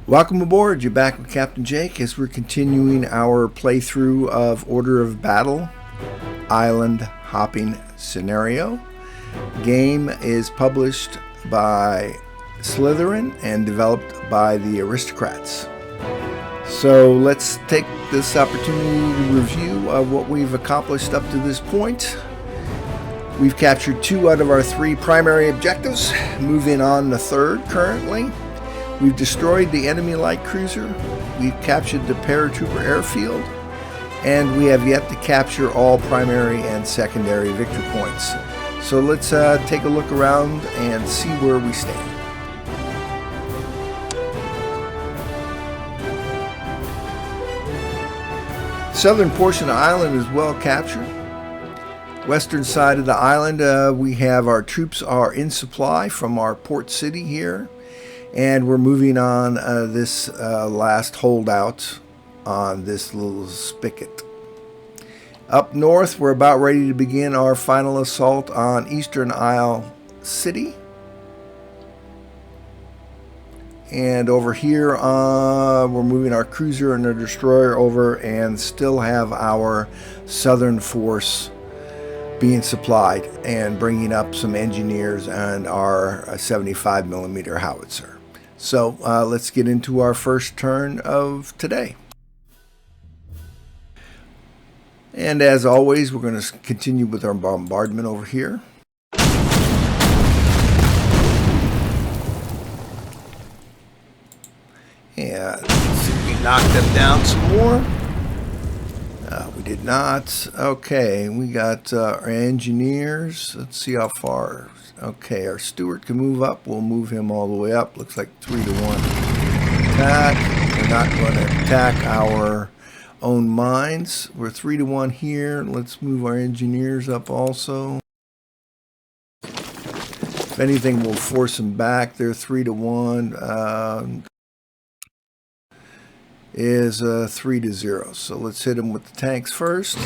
Welcome aboard. You're back with Captain Jake as we're continuing our playthrough of Order of Battle Island Hopping Scenario. Game is published by Slytherin and developed by the Aristocrats. So let's take this opportunity to review what we've accomplished up to this point. We've captured 2 out of our 3 primary objectives, moving on the 3rd currently. We've destroyed the enemy light cruiser, we've captured the paratrooper airfield, and we have yet to capture all primary and secondary victory points. So let's take a look around and see where we stand. Southern portion of the island is well captured. Western side of the island, we have our troops are in supply from our port city here. And we're moving on this last holdout on this little spigot. Up north, we're about ready to begin our final assault on Eastern Isle City. And over here, we're moving our cruiser and our destroyer over and still have our southern force being supplied and bringing up some engineers and our 75mm howitzer. So let's get into our first turn of today. And as always, we're going to continue with our bombardment over here. And let's see if we knock them down some more. We did not. Okay, we got our engineers. Let's see how far. Okay, our steward can move up. We'll move him all the way up. Looks like 3-1 attack. We're not going to attack our own mines. We're 3-1 here. Let's move our engineers up also. If anything, we'll force them back. They're 3-1. Is 3-0. So let's hit them with the tanks first.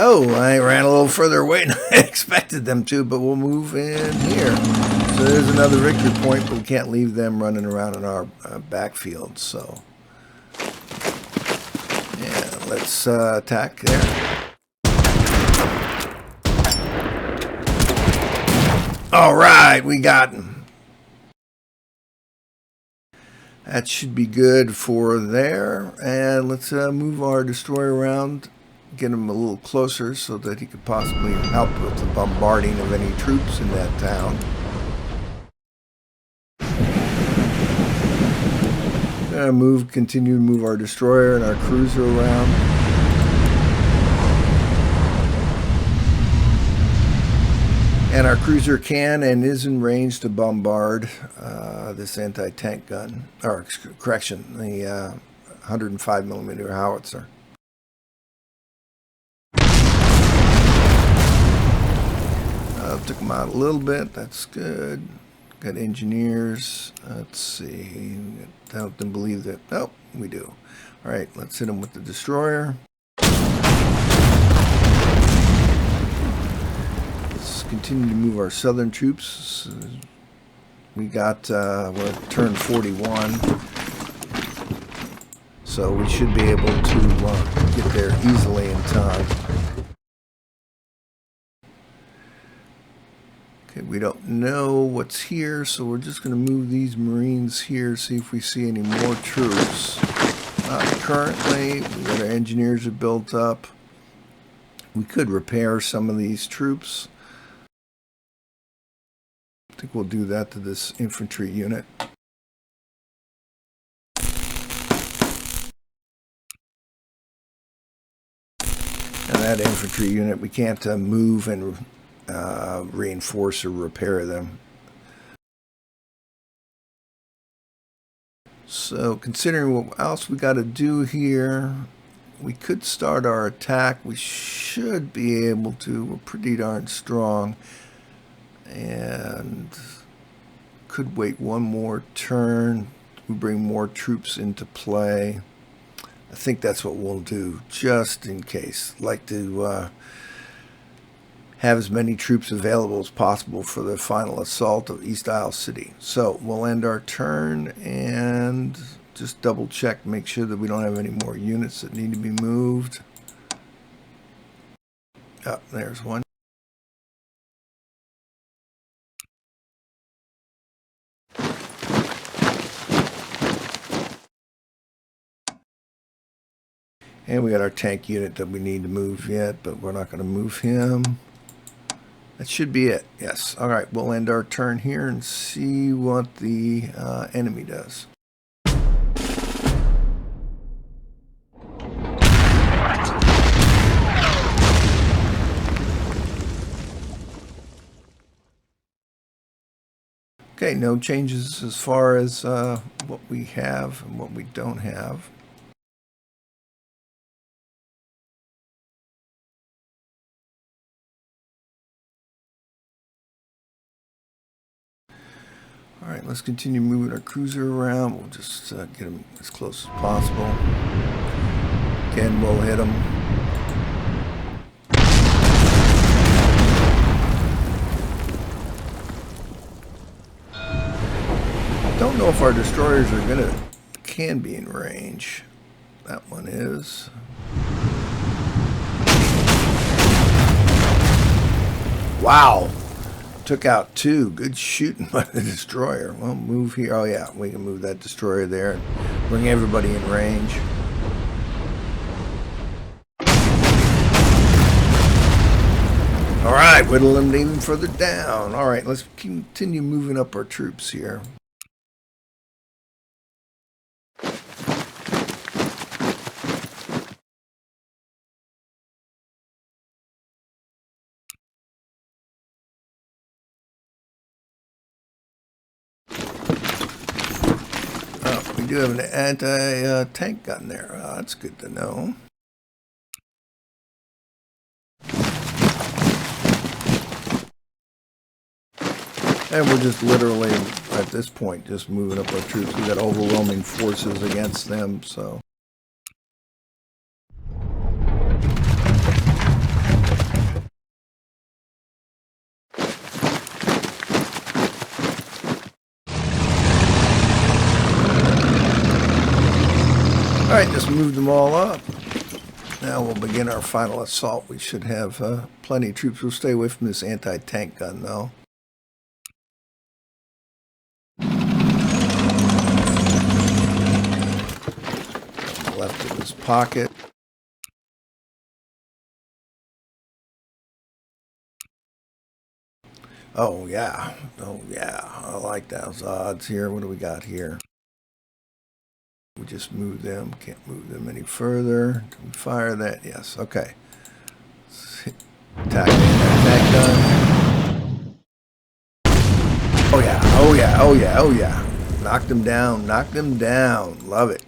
Oh, I ran a little further away than I expected them to, but we'll move in here. So there's another victory point, but we can't leave them running around in our backfield. So, yeah, let's attack there. All right, we got him. That should be good for there. And let's move our destroyer around. Get him a little closer so that he could possibly help with the bombarding of any troops in that town. Continue to move our destroyer and our cruiser around. And our cruiser can and is in range to bombard this anti-tank gun, or correction, the 105mm howitzer. Took them out a little bit. That's good. Got engineers. Let's see. I don't believe that. Oh, we do. All right, let's hit them with the destroyer. Let's continue to move our southern troops. We got we're at turn 41, so we should be able to get there easily in time. Okay, we don't know what's here, so we're just going to move these Marines here, see if we see any more troops. Not currently. We got our engineers are built up. We could repair some of these troops. I think we'll do that to this infantry unit. And that infantry unit, we can't move and reinforce or repair them. So considering what else we got to do here, we could start our attack. We should be able to. We're pretty darn strong. And could wait one more turn. We bring more troops into play. I think that's what we'll do, just in case. Like to have as many troops available as possible for the final assault of East Isle City. So we'll end our turn and just double check, make sure that we don't have any more units that need to be moved. Oh, there's one. And we got our tank unit that we need to move yet, but we're not going to move him. That should be it. Yes. All right. We'll end our turn here and see what the enemy does. Okay. No changes as far as what we have and what we don't have. All right, let's continue moving our cruiser around. We'll just get them as close as possible. Again, we'll hit them. Don't know if our destroyers can be in range. That one is. Wow. Took out two. Good shooting by the destroyer. Well, move here. Oh yeah, we can move that destroyer there and bring everybody in range. All right, whittle them even further down. All right, let's continue moving up our troops here. We do have an anti-tank gun there. That's good to know. And we're just literally, at this point, just moving up our troops. We've got overwhelming forces against them, so. All right, just moved them all up. Now we'll begin our final assault. We should have plenty of troops. We'll stay away from this anti-tank gun, though. Left in his pocket. Oh, yeah. Oh, yeah. I like those odds here. What do we got here? We just move them. Can't move them any further. Can we fire that? Yes. Okay. Attack gun. Oh yeah. Oh yeah. Oh yeah. Oh yeah. Knocked them down. Knocked them down. Love it.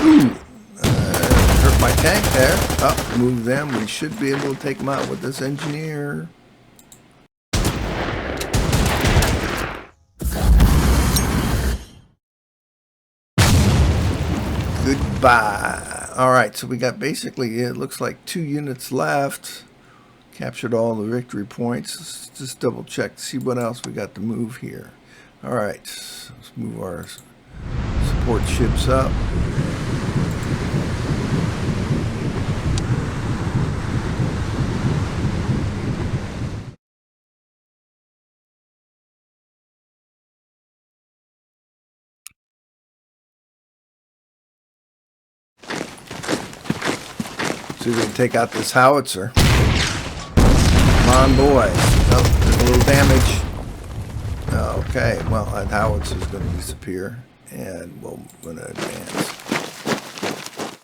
Ooh. Hurt my tank there. Oh, move them. We should be able to take them out with this engineer. Goodbye. All right, so we got basically, it looks like 2 units left. Captured all the victory points. Let's just double check to see what else we got to move here. All right, let's move our support ships up. See if we can take out this howitzer. Come on, boys. Oh, there's a little damage. Okay, well, that howitzer is going to disappear, and we're going to advance.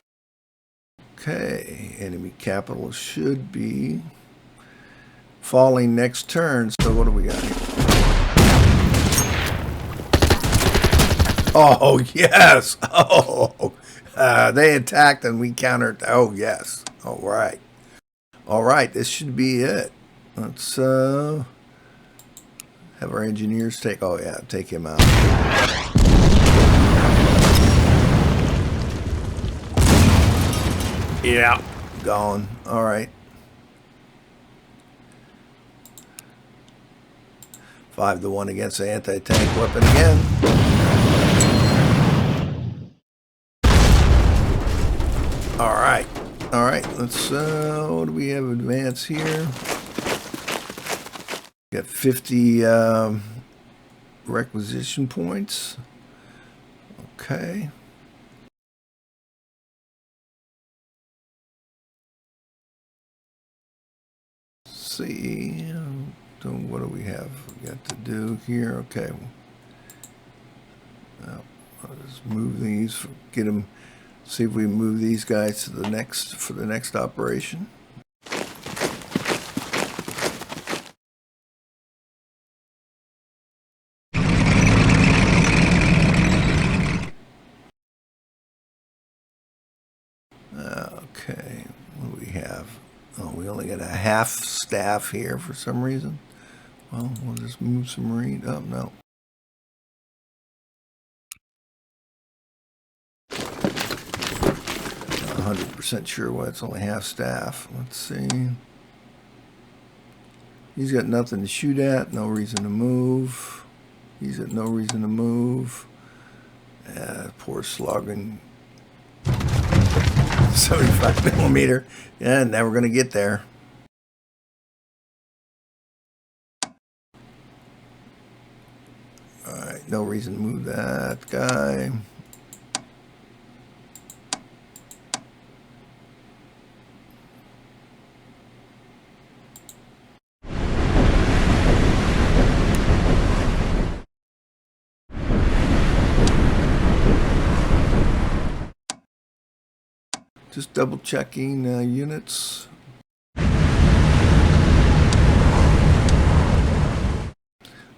Okay, enemy capital should be falling next turn. So what do we got here? Oh, yes. Oh, they attacked and we countered. Oh, yes. All right. All right. This should be it. Let's have our engineers take. Oh, yeah. Take him out. Yeah, gone. All right. 5-1 against the anti-tank weapon again. All right. All right. Let's, what do we have advance here? Got 50 requisition points. Okay. Let's see. So what do we have got to do here? Okay. I'll just move these. Get them. See if we move these guys to the next for the next operation. Okay, what do we have? Oh, we only got a half staff here for some reason. Well, we'll just move some Marine. Oh, no. Not 100% sure why it's only half staff. Let's see. He's got nothing to shoot at, no reason to move. He's got no reason to move. Poor slogging. 75 millimeter. Yeah, never going to get there. All right, no reason to move that guy. Just double checking units.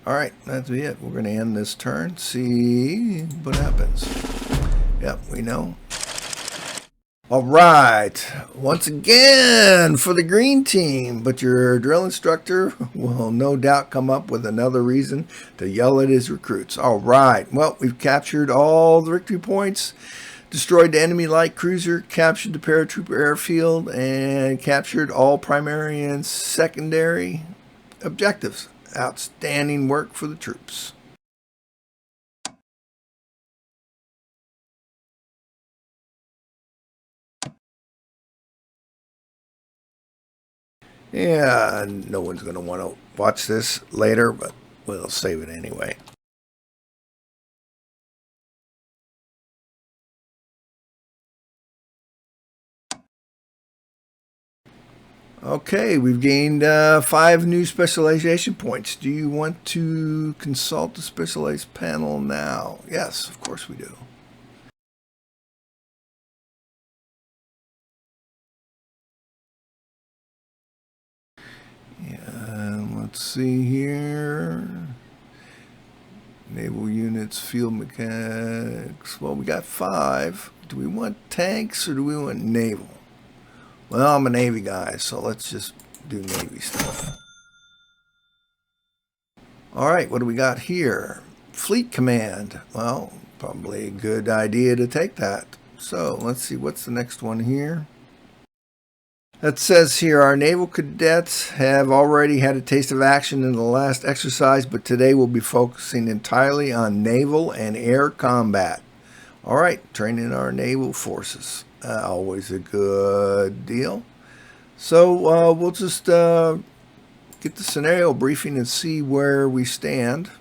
All right, that's it. We're going to end this turn. See what happens. Yep, we know. All right, once again for the green team, but your drill instructor will no doubt come up with another reason to yell at his recruits. All right, well, we've captured all the victory points. Destroyed the enemy light cruiser, captured the paratrooper airfield, and captured all primary and secondary objectives. Outstanding work for the troops. Yeah, no one's going to want to watch this later, but we'll save it anyway. Okay, we've gained 5 new specialization points. Do you want to consult the specialized panel now? Yes, of course we do. Yeah, let's see here. Naval units, field mechanics. Well, we got 5. Do we want tanks or do we want naval? Well, I'm a Navy guy, so let's just do Navy stuff. All right, what do we got here? Fleet Command. Well, probably a good idea to take that. So let's see, what's the next one here? It says here, our naval cadets have already had a taste of action in the last exercise, but today we'll be focusing entirely on naval and air combat. All right, training our naval forces. Always a good deal. So we'll just get the scenario briefing and see where we stand.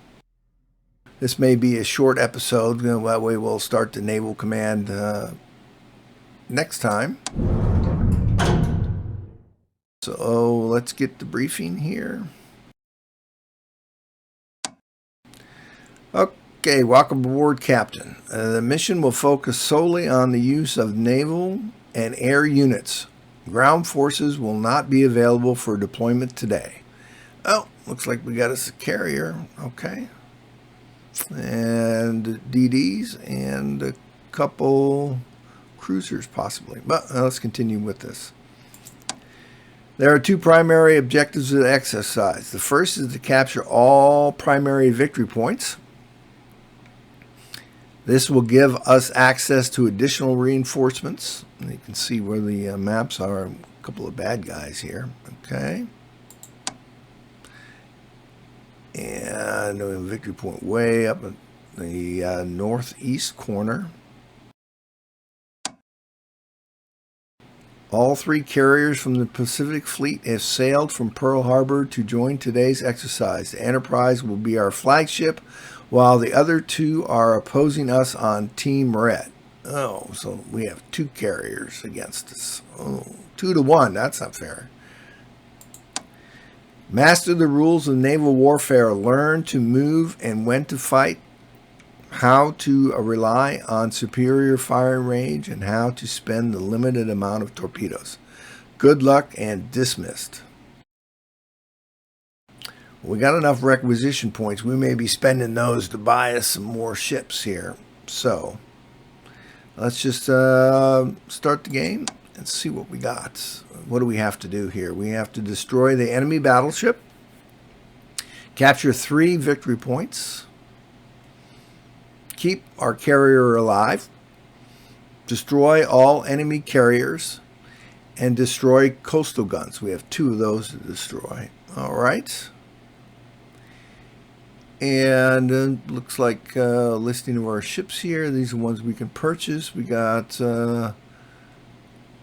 This may be a short episode. That way we'll start the Naval Command next time. So let's get the briefing here. Okay, welcome aboard, Captain. The mission will focus solely on the use of naval and air units. Ground forces will not be available for deployment today. Oh, looks like we got us a carrier. Okay. And DDs and a couple cruisers possibly. But let's continue with this. There are 2 primary objectives of the exercise. The first is to capture all primary victory points. This will give us access to additional reinforcements. And you can see where the maps are. A couple of bad guys here. Okay. And a victory point way up in the northeast corner. All 3 carriers from the Pacific Fleet have sailed from Pearl Harbor to join today's exercise. The Enterprise will be our flagship, while the other 2 are opposing us on Team Red. Oh, so we have 2 carriers against us. Oh, 2 to 1. That's not fair. Master the rules of naval warfare. Learn to move and when to fight. How to rely on superior firing range, and how to spend the limited amount of torpedoes. Good luck, and dismissed. We got enough requisition points. We may be spending those to buy us some more ships here. So let's just start the game and see what we got. What do we have to do here? We have to destroy the enemy battleship, capture 3 victory points, keep our carrier alive, destroy all enemy carriers, and destroy coastal guns. We have 2 of those to destroy. All right. And looks like a listing of our ships here. These are ones we can purchase. We got a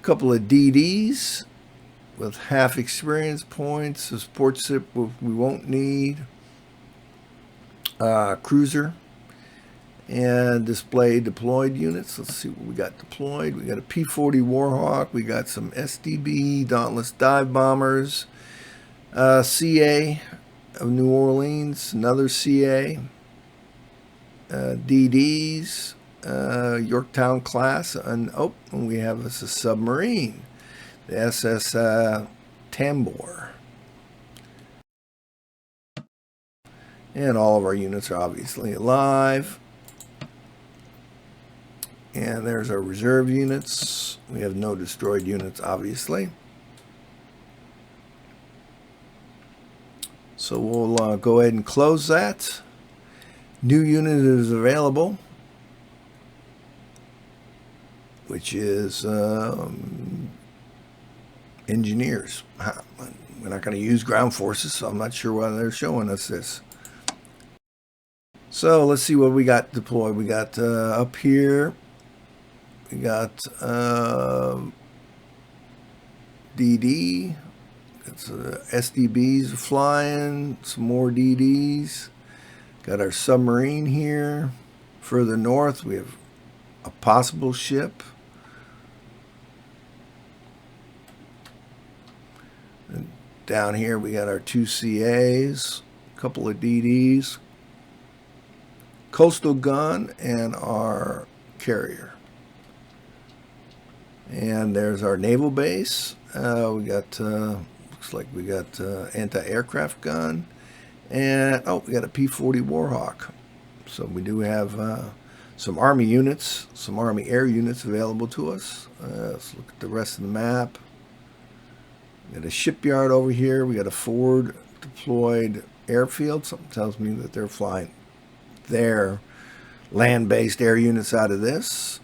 couple of DDs with half experience points. A support ship we won't need. Cruiser. And display deployed units. Let's see what we got deployed. We got a P-40 Warhawk. We got some SDB Dauntless dive bombers. CA of New Orleans. Another CA. DDs. Yorktown class. And we have us a submarine. The SS Tambor. And all of our units are obviously alive. And there's our reserve units. We have no destroyed units, obviously. So we'll go ahead and close that. New unit is available, which is engineers. We're not going to use ground forces, so I'm not sure why they're showing us this. So let's see what we got deployed. We got up here. We got DD. It's SDBs flying. Some more DDs. Got our submarine here. Further north, we have a possible ship. And down here, we got our 2 CAs, a couple of DDs, coastal gun, and our carrier. And there's our naval base. We got, looks like we got anti-aircraft gun. And, we got a P-40 Warhawk. So we do have some Army units, some Army air units available to us. Let's look at the rest of the map. We got a shipyard over here. We got a forward deployed airfield. Something tells me that they're flying their land-based air units out of this.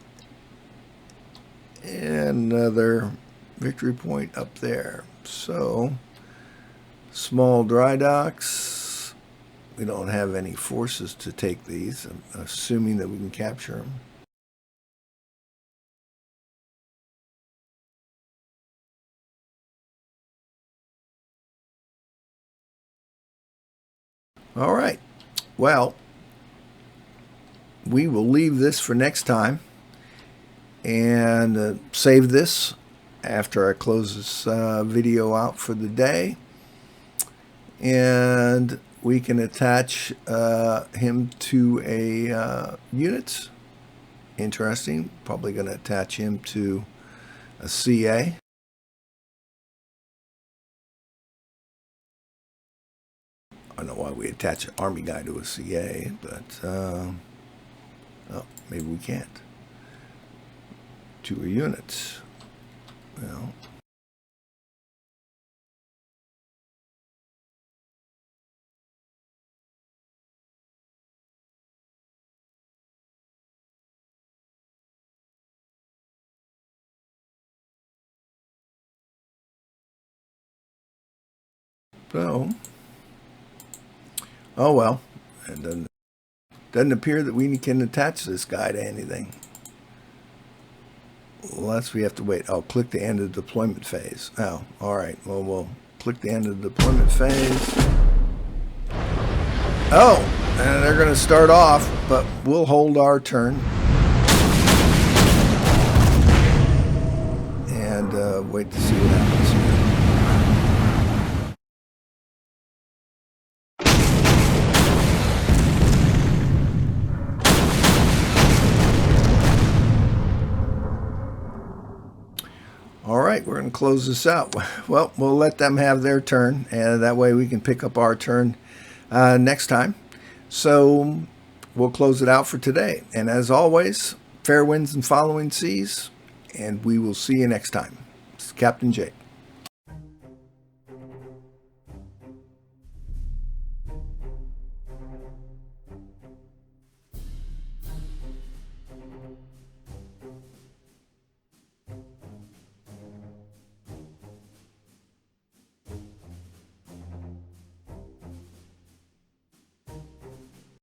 And another victory point up there. So, small dry docks. We don't have any forces to take these, I'm assuming that we can capture them. All right. Well, we will leave this for next time and save this after I close this video out for the day, and we can attach him to a unit. Interesting. Probably going to attach him to a CA. I don't know why we attach an Army guy to a CA, but maybe we can't. To a unit. Well, So, oh well. It doesn't appear that we can attach this guy to anything. Unless we have to wait. Oh, click the end of the deployment phase. Oh, all right. Well, we'll click the end of the deployment phase. Oh, and they're going to start off, but we'll hold our turn. And wait to see what happens here. All right, we're going to close this out. Well, we'll let them have their turn, and that way we can pick up our turn next time. So we'll close it out for today. And as always, fair winds and following seas, and we will see you next time. This is Captain Jake.